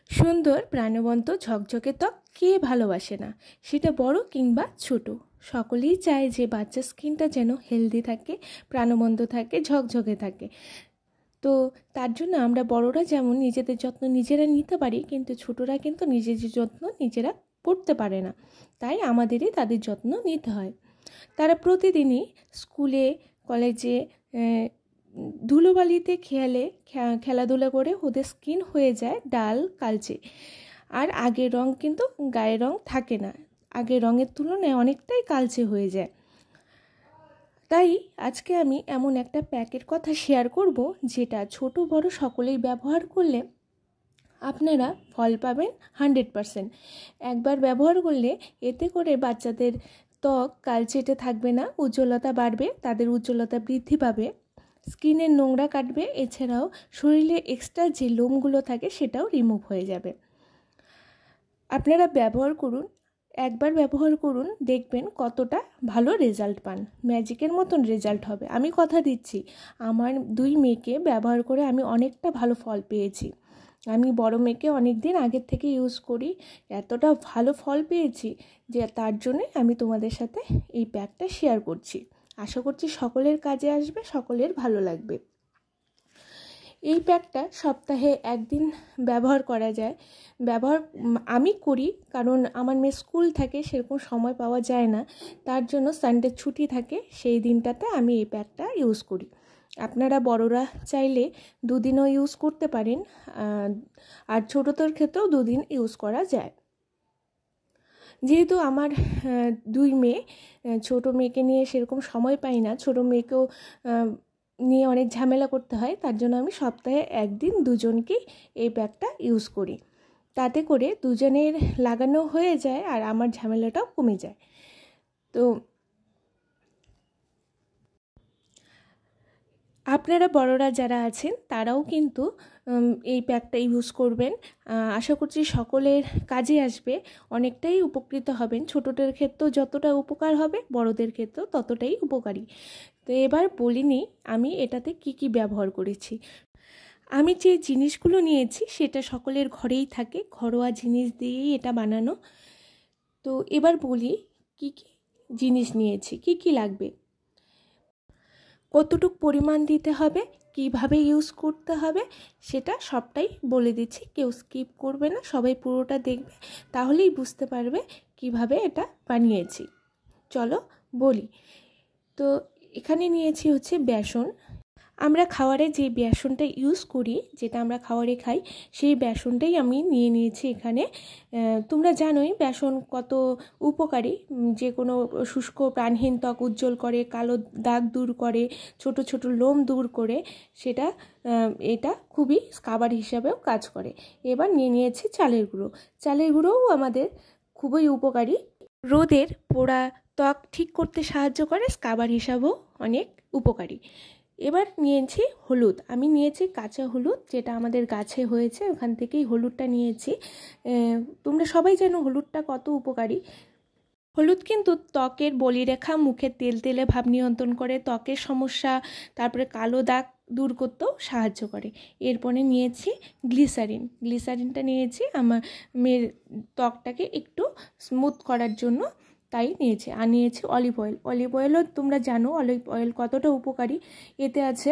সুন্দর প্রাণবন্ত ঝকঝকে ত্বক কে ভালোবাসে না, সেটা বড় কিংবা ছোট। সকলেই চায় যে বাচ্চার স্কিনটা যেন হেলদি থাকে, প্রাণবন্ত থাকে, ঝকঝকে থাকে। তো তার জন্য আমরা বড়রা যেমন নিজেদের যত্ন নিজেরা নিতে পারি, কিন্তু ছোটরা কিন্তু নিজেদের যত্ন নিজেরা করতে পারে না। তাই আমাদেরই তাদের যত্ন নিতে হয়। তারা প্রতিদিনই স্কুলে, কলেজে ধুলোবালিতে খেলাধুলা করে ওদের স্কিন হয়ে যায় ডাল কালচে। আর আগের রং কিন্তু গায়ের রং থাকে না, আগের রঙের তুলনায় অনেকটাই কালচে হয়ে যায়। তাই আজকে আমি এমন একটা প্যাকের কথা শেয়ার করব, যেটা ছোট বড় সকলেই ব্যবহার করলে আপনারা ফল পাবেন 100%। একবার ব্যবহার করলে এতে করে বাচ্চাদের ত্বক কালচেটে থাকবে না, উজ্জ্বলতা বাড়বে, তাদের উজ্জ্বলতা বৃদ্ধি পাবে, স্কিনের নোংরা কাটবে, এছাড়াও শরীরে এক্সট্রা যে লোমগুলো থাকে সেটাও রিমুভ হয়ে যাবে। আপনারা ব্যবহার করুন, একবার ব্যবহার করুন, দেখবেন কতটা ভালো রেজাল্ট পান। ম্যাজিকের মতন রেজাল্ট হবে, আমি কথা দিচ্ছি। আমার 2 মেয়েকে ব্যবহার করে আমি অনেকটা ভালো ফল পেয়েছি। আমি বড় মেয়েকে অনেক দিন আগের থেকে ইউজ করি, এতটা ভালো ফল পেয়েছি যে তার জন্যে আমি তোমাদের সাথে এই প্যাকটা শেয়ার করছি। আশা করছি সকলের কাজে আসবে, সকলের ভালো লাগবে। এই প্যাকটা সপ্তাহে 1 দিন ব্যবহার করা যায়। আমি করি, কারণ আমার মেয়ে স্কুল থাকে, সেরকম সময় পাওয়া যায় না। তার জন্য সানডে ছুটি থাকে, সেই দিনটাতে আমি এই প্যাকটা ইউজ করি। আপনারা বড়রা চাইলে 2 দিনও ইউজ করতে পারেন, আর ছোটদের ক্ষেত্রেও 2 দিন ইউজ করা যায়। যেহেতু আমার 2 মেয়ে, ছোট মেয়েকে নিয়ে সেরকম সময় পাই না, ছোট মেয়েকেও নিয়ে অনেক ঝামেলা করতে হয়, তার জন্য আমি সপ্তাহে 1 দিন দুজনকেই এই প্যাকটা ইউজ করি। তাতে করে দুজনের লাগানো হয়ে যায় আর আমার ঝামেলাটাও কমে যায়। তো আপনারা বড়রা যারা আছেন তারাও কিন্তু এই প্যাকটা ইউজ করবেন। আশা করছি সকলের কাজে আসবে, অনেকটাই উপকৃত হবেন। ছোটদের ক্ষেত্রেও যতটা উপকার হবে, বড়দের ক্ষেত্রেও ততটাই উপকারী। তো এবার বলিনি আমি এটাতে কি কি ব্যবহার করেছি। আমি যে জিনিসগুলো নিয়েছি সেটা সকলের ঘরেই থাকে, ঘরোয়া জিনিস দিয়েই এটা বানানো। তো এবার বলি কি কি জিনিস নিয়েছি, কি কি লাগবে, কতটুকু পরিমাণ দিতে হবে, কিভাবে ইউজ করতে হবে, সেটা সবটাই বলে দিচ্ছি। কেউ স্কিপ করবে না, সবাই পুরোটা দেখবে, তাহলেই বুঝতে পারবে কিভাবে এটা বানিয়েছি। চলো বলি। তো এখানে নিয়েছি হচ্ছে বেসন। আমরা খাওয়ারে যে বেসনটা ইউজ করি, যেটা আমরা খাওয়ারে খাই, সেই বেসনটাই আমি নিয়ে নিয়েছি এখানে। তোমরা জানোই বেসন কত উপকারী, যে কোনো শুষ্ক প্রাণহীন ত্বক উজ্জ্বল করে, কালো দাগ দূর করে, ছোট ছোট লোম দূর করে, সেটা এটা খুবই স্কাবার হিসাবেও কাজ করে। এবার নিয়ে নিয়েছি চালের গুঁড়ো। চালের গুঁড়োও আমাদের খুবই উপকারী, রোদের পোড়া ত্বক ঠিক করতে সাহায্য করে, স্কাবার হিসাবেও অনেক উপকারী। এবার নিয়েছি হলুদ। আমি নিয়েছি কাঁচা হলুদ, যেটা আমাদের গাছে হয়েছে, ওখান থেকেই হলুদটা নিয়েছি। তোমরা সবাই জানো হলুদটা কত উপকারী। হলুদ কিন্তু ত্বকের বলিরেখা, মুখের তেলতেলে ভাব নিয়ন্ত্রণ করে, ত্বকের সমস্যা, তারপরে কালো দাগ দূর করতেও সাহায্য করে। এরপরে নিয়েছি গ্লিসারিন। গ্লিসারিনটা নিয়েছি আমার মেয়ের ত্বকটাকে একটু স্মুথ করার জন্য, তাই নিয়েছি। আর নিয়েছি অলিভ অয়েল। অলিভ অয়েলও তোমরা জানো অলিভ অয়েল কতটা উপকারী। এতে আছে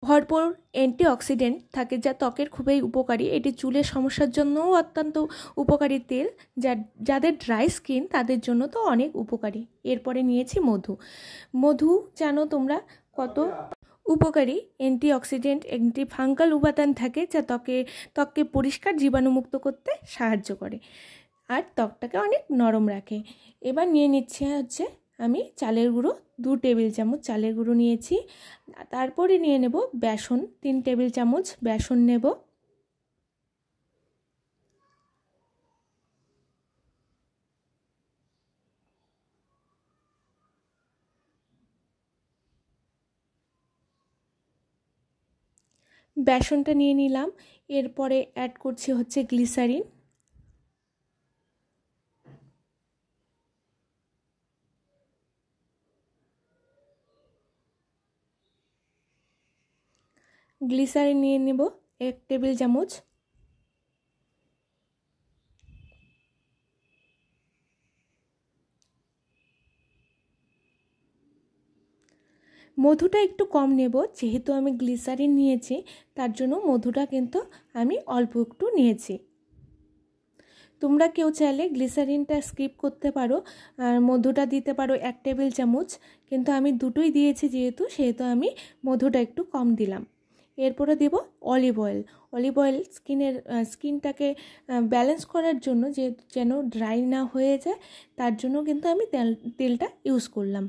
ভরপুর অ্যান্টিঅক্সিডেন্ট থাকে, যা ত্বকের খুবই উপকারী। এটি চুলের সমস্যার জন্যও অত্যন্ত উপকারী তেল, যাদের ড্রাই স্কিন তাদের জন্য তো অনেক উপকারী। এরপরে নিয়েছি মধু। মধু জানো তোমরা কত উপকারী। অ্যান্টিঅক্সিডেন্ট, অ্যান্টিফাঙ্গাল উপাদান থাকে, যা ত্বককে পরিষ্কার জীবাণুমুক্ত করতে সাহায্য করে আর ত্বকটাকে অনেক নরম রাখে। এবার নিয়ে নিচ্ছে হচ্ছে আমি চালের গুঁড়ো। 2 টেবিল চামচ চালের গুঁড়ো নিয়েছি। তারপরে নিয়ে নেব বেসন, 3 টেবিল চামচ বেসন নেব। বেসনটা নিয়ে নিলাম। এরপরে অ্যাড করছি হচ্ছে গ্লিসারিন। গ্লিসারিন নিয়ে নেব 1 টেবিল চামচ। মধুটা একটু কম নেব, যেহেতু আমি গ্লিসারিন নিয়েছি তার জন্য মধুটা কিন্তু আমি অল্প একটু নিয়েছি। তোমরা কেউ চাইলে গ্লিসারিনটা স্কিপ করতে পারো আর মধুটা দিতে পারো 1 টেবিল চামচ, কিন্তু আমি দুটোই দিয়েছি সেহেতু আমি মধুটা একটু কম দিলাম। এরপরে দেব অলিভ অয়েল। অলিভ অয়েল স্কিনটাকে ব্যালেন্স করার জন্য, যেন ড্রাই না হয়ে যায়, তার জন্য কিন্তু আমি তেলটা ইউজ করলাম।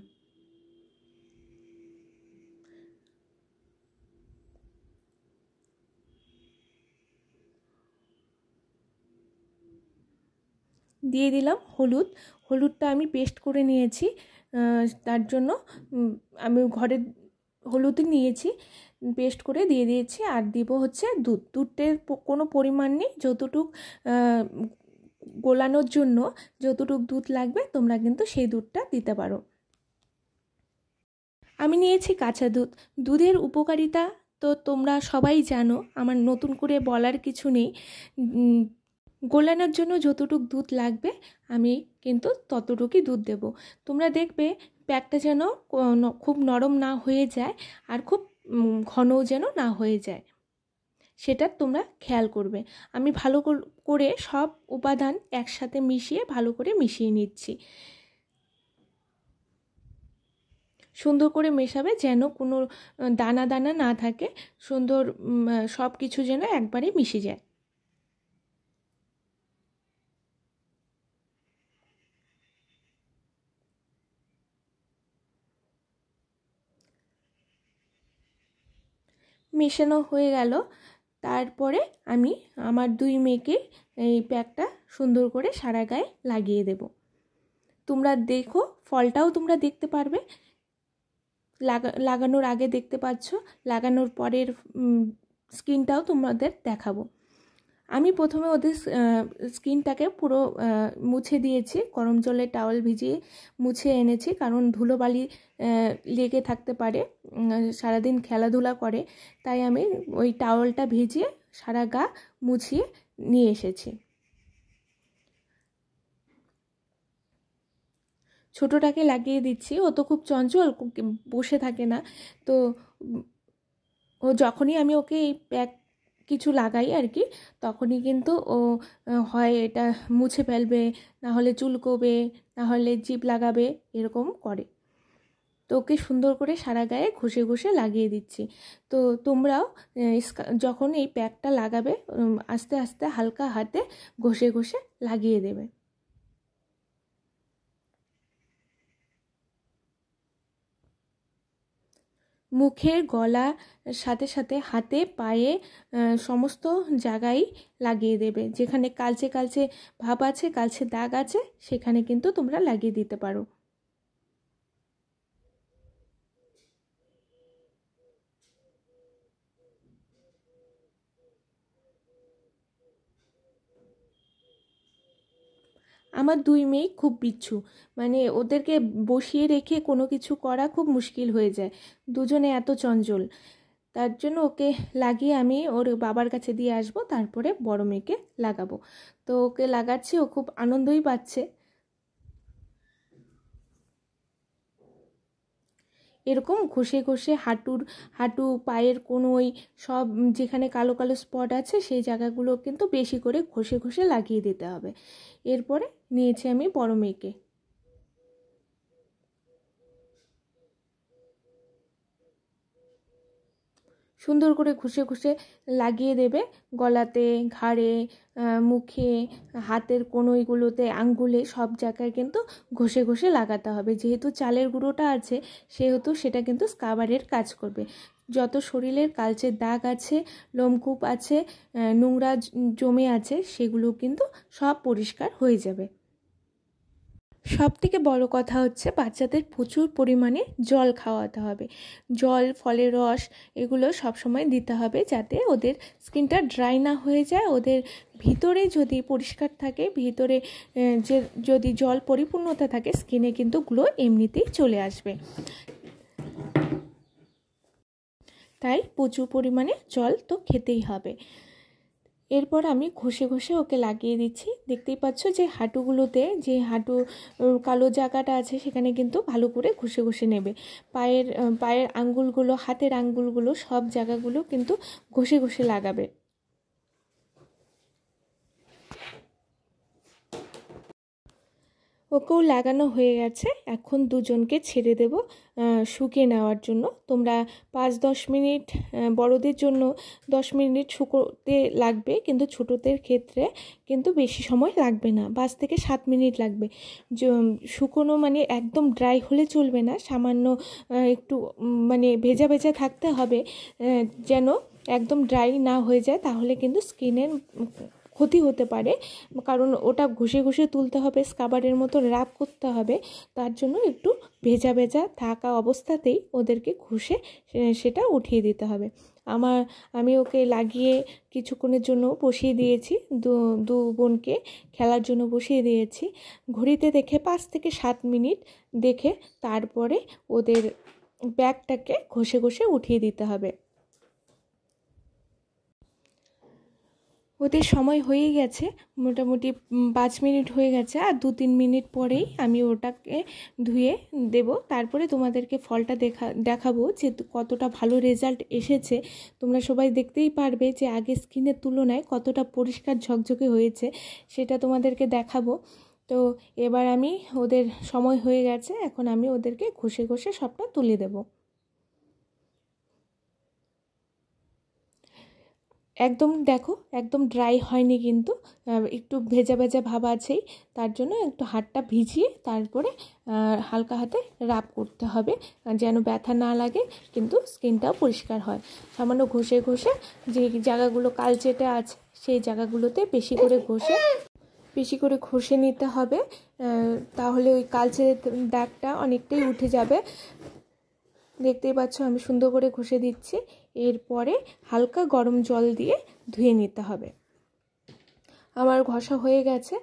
দিয়ে দিলাম হলুদ। হলুদটা আমি পেস্ট করে নিয়েছি, তার জন্য আমি ঘরে হলুদ নিয়েছি, পেস্ট করে দিয়ে দিয়েছি। আর দিব হচ্ছে দুধের কোনো পরিমাণ নেই, যতটুক গোলানোর জন্য যতটুক দুধ লাগবে তোমরা কিন্তু সেই দুধটা দিতে পারো। আমি নিয়েছি কাঁচা দুধ। দুধের উপকারিতা তো তোমরা সবাই জানো, আমার নতুন করে বলার কিছু নেই। গোলানোর জন্য যতটুক দুধ লাগবে আমি কিন্তু ততটুকুই দুধ দেব। তোমরা দেখবে প্যাকটা যেন খুব নরম না হয়ে যায় আর খুব ঘনও যেন না হয়ে যায়, সেটা তোমরা খেয়াল করবে। আমি ভালো করে সব উপাদান একসাথে ভালো করে মিশিয়ে নিচ্ছি। সুন্দর করে মেশাবে যেন কোনো দানা দানা না থাকে, সুন্দর সব কিছু যেন একবারে মিশে যায়। মেশানো হয়ে গেল, তারপরে আমি আমার 2 মেয়েকে এই প্যাকটা সুন্দর করে সারা গায়ে লাগিয়ে দেব। তোমরা দেখো, ফলটাও তোমরা দেখতে পারবে, লাগানোর আগে দেখতে পাচ্ছ, লাগানোর পরের স্কিনটাও তোমাদের দেখাবো। আমি প্রথমে ওদের স্কিনটাকে পুরো মুছে দিয়েছি, গরম জলে টাওয়েল ভিজিয়ে মুছে এনেছি, কারণ ধুলোবালি লেগে থাকতে পারে, সারাদিন খেলাধুলা করে, তাই আমি ওই টাওয়েলটা ভিজিয়ে সারা গা মুছিয়ে নিয়ে এসেছি। ছোটোটাকে লাগিয়ে দিচ্ছি, ও তো খুব চঞ্চল, বসে থাকে না, তো ও যখনই আমি ওকে এই প্যাক কিছু লাগাই আর কি, তখনই কিন্তু ও হয় এটা মুছে ফেলবে, না হলে চুলকোবে, না হলে জিভ লাগাবে, এরকম করে। তো ওকে সুন্দর করে সারা গায়ে ঘষে ঘষে লাগিয়ে দিচ্ছি। তো তোমরাও যখন এই প্যাকটা লাগাবে আস্তে আস্তে হালকা হাতে ঘষে ঘষে লাগিয়ে দেবে। মুখের গলা সাথে সাথে হাতে পায়ে সমস্ত জায়গায় লাগিয়ে দেবে। যেখানে কালচে কালচে ভাব আছে, কালচে দাগ আছে, সেখানে কিন্তু তোমরা লাগিয়ে দিতে পারো। আমার 2 মেয়ে খুব বিচ্ছু, মানে ওদেরকে বসিয়ে রেখে কোনো কিছু করা খুব মুশকিল হয়ে যায়, দুজনে এত চঞ্চল। তার জন্য ওকে লাগিয়ে আমি ওর বাবার কাছে দিয়ে আসবো, তারপরে বড় মেয়েকে লাগাবো। তো ওকে লাগাচ্ছি, ও খুব আনন্দই পাচ্ছে। এরকম ঘষে ঘষে হাঁটু পায়ের কোনোই সব যেখানে কালো কালো স্পট আছে সেই জায়গাগুলো কিন্তু বেশি করে ঘষে ঘষে লাগিয়ে দিতে হবে। এরপরে নিয়েছি আমি বড় মেয়েকে। সুন্দর করে ঘষে ঘষে লাগিয়ে দেবে, গলাতে, ঘাড়ে, মুখে, হাতের কোনোইগুলোতে, আঙ্গুলে, সব জায়গায় কিন্তু ঘষে ঘষে লাগাতে হবে। যেহেতু চালের গুঁড়োটা আছে সেহেতু সেটা কিন্তু স্কাবারের কাজ করবে। যত শরীরের কালচে দাগ আছে, লোমকূপ আছে, নোংরা জমে আছে, সেগুলো কিন্তু সব পরিষ্কার হয়ে যাবে। সবথেকে বড় কথা হচ্ছে বাচ্চাদের প্রচুর পরিমাণে জল খাওয়াতে হবে। জল, ফলের রস, এগুলো সবসময় দিতে হবে, যাতে ওদের স্কিনটা ড্রাই না হয়ে যায়। ওদের ভিতরে যদি পরিষ্কার থাকে, ভিতরে যদি জল পরিপূর্ণতা থাকে, স্কিনে কিন্তু গ্লো এমনিতেই চলে আসবে। তাই প্রচুর পরিমাণে জল তো খেতেই হবে। এরপর আমি ঘষে ঘষে ওকে লাগিয়ে দিচ্ছি। দেখতেই পাচ্ছ যে হাঁটুগুলোতে যে কালো জায়গাটা আছে সেখানে কিন্তু ভালো করে ঘষে ঘষে নেবে। পায়ের আঙ্গুলগুলো, হাতের আঙ্গুলগুলো, সব জায়গাগুলো কিন্তু ঘষে ঘষে লাগাবে। ওকেও লাগানো হয়ে গেছে। এখন দুজনকে ছেড়ে দেব শুকিয়ে নেওয়ার জন্য। তোমরা 5-10 মিনিট, বড়দের জন্য 10 মিনিট শুকোতে লাগবে, কিন্তু ছোটদের ক্ষেত্রে কিন্তু বেশি সময় লাগবে না, 5 থেকে 7 মিনিট লাগবে। শুকোনো মানে একদম ড্রাই হলে চলবে না, সামান্য একটু মানে ভেজা ভেজা থাকতে হবে, যেন একদম ড্রাই না হয়ে যায়, তাহলে কিন্তু স্কিনের ক্ষতি হতে পারে। কারণ ওটা ঘষে ঘষে তুলতে হবে, স্কাবারের মতো রাব করতে হবে, তার জন্য একটু ভেজা ভেজা থাকা অবস্থাতেই ওদেরকে ঘষে সেটা উঠিয়ে দিতে হবে। আমি ওকে লাগিয়ে কিছুক্ষণের জন্য বসিয়ে দিয়েছি, দু বোনকে খেলার জন্য বসিয়ে দিয়েছি। ঘড়িতে দেখে 5 থেকে 7 মিনিট দেখে তারপরে ওদের ব্যাগটাকে ঘষে ঘষে উঠিয়ে দিতে হবে। ওদের সময় হয়ে গেছে, মোটামুটি 5 মিনিট হয়ে গেছে, আর 2-3 মিনিট পরেই আমি ওটাকে ধুয়ে দেব। তারপরে তোমাদেরকে ফলটা দেখাবো যে কতটা ভালো রেজাল্ট এসেছে। তোমরা সবাই দেখতেই পারবে যে আগে স্কিনের তুলনায় কতটা পরিষ্কার ঝকঝকে হয়েছে, সেটা তোমাদেরকে দেখাবো। তো এবার আমি ওদের সময় হয়ে গেছে, এখন আমি ওদেরকে ঘষে ঘষে সবটা তুলে দেব। একদম দেখো, একদম ড্রাই হয়নি, কিন্তু একটু ভেজা ভেজা ভাব আছেই, তার জন্য একটু হাতটা ভিজিয়ে তারপরে হালকা হাতে রাব করতে হবে, যেন ব্যথা না লাগে কিন্তু স্কিনটাও পরিষ্কার হয়। সামান্য ঘষে ঘষে যে জায়গাগুলো কালচেটে আছে সেই জায়গাগুলোতে বেশি করে ঘষে নিতে হবে, তাহলে ওই কালচে দাগটা অনেকটাই উঠে যাবে। দেখতেই পাচ্ছ আমি সুন্দর করে ঘষে দিচ্ছি। এরপরে হালকা গরম জল দিয়ে ধুয়ে নিতে হবে। আমার ঘষা হয়ে গেছে।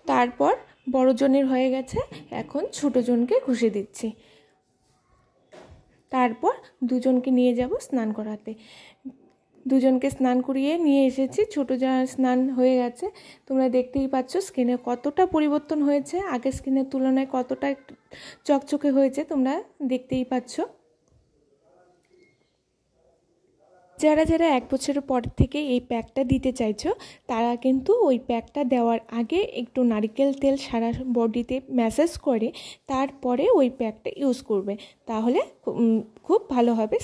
তারপর বড়জনের হয়ে গেছে, এখন ছোটজনকে ঘষে দিচ্ছি। তারপর দুজনকে নিয়ে যাব স্নান করাতে। দুজনকে স্নান করিয়ে নিয়ে এসেছি, ছোটো যার স্নান হয়ে গেছে। তোমরা দেখতেই পাচ্ছ স্কিনে কতটা পরিবর্তন হয়েছে, আগের স্কিনের তুলনায় কতটা চকচকে হয়েছে তোমরা দেখতেই পাচ্ছ। যারা 1 বছরের পর থেকে এই প্যাকটা দিতে চাইছো, তারা কিন্তু ওই প্যাকটা দেওয়ার আগে একটু নারকেল তেল সারা বডিতে ম্যাসাজ করে তারপরে ওই প্যাকটা ইউজ করবে, তাহলে খুব ভালো হবে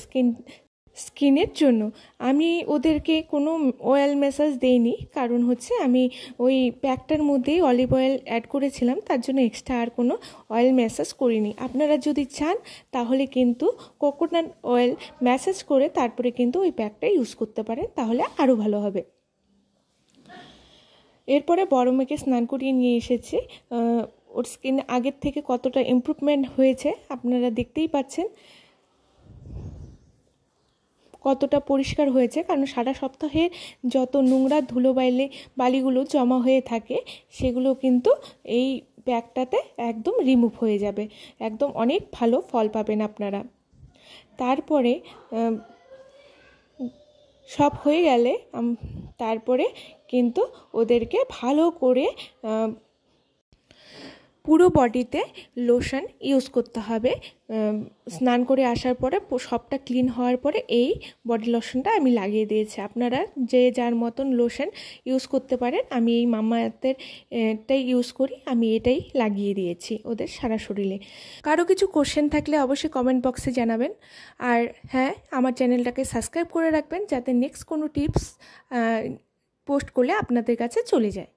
স্কিনের জন্য। আমি ওদেরকে কোনো অয়েল ম্যাসাজ দেইনি, কারণ হচ্ছে আমি ওই প্যাকটার মধ্যেই অলিভ অয়েল অ্যাড করেছিলাম, তার জন্য এক্সট্রা আর কোনো অয়েল ম্যাসাজ করিনি। আপনারা যদি চান তাহলে কিন্তু কোকোনাট অয়েল ম্যাসাজ করে তারপরে কিন্তু ওই প্যাকটা ইউজ করতে পারেন, তাহলে আরও ভালো হবে। এরপরে বড় মেয়েকে স্নান করিয়ে নিয়ে এসেছি। ওর স্কিন আগের থেকে কতটা ইমপ্রুভমেন্ট হয়েছে আপনারা দেখতেই পাচ্ছেন, কতটা পরিষ্কার হয়েছে। কারণ সারা সপ্তাহের যত নোংরা বালিগুলো জমা হয়ে থাকে সেগুলো কিন্তু এই প্যাকটাতে একদম রিমুভ হয়ে যাবে, একদম অনেক ভালো ফল পাবেন আপনারা। তারপরে সব হয়ে গেলে তারপরে কিন্তু ওদেরকে ভালো করে পুরো বডিতে লোশন ইউজ করতে হবে। স্নান করে আসার পরে সবটা ক্লিন হওয়ার পরে এই বডি লোশনটা আমি লাগিয়ে দিয়েছি। আপনারা যে যার মতন লোশন ইউজ করতে পারেন, আমি এই মামাআর্থের এটাই ইউজ করি, আমি এটাই লাগিয়ে দিয়েছি ওদের সারা শরীরে। কারো কিছু কোশ্চেন থাকলে অবশ্যই কমেন্ট বক্সে জানাবেন। আর হ্যাঁ, আমার চ্যানেলটাকে সাবস্ক্রাইব করে রাখবেন, যাতে নেক্সট কোনো টিপস পোস্ট করলে আপনাদের কাছে চলে যায়।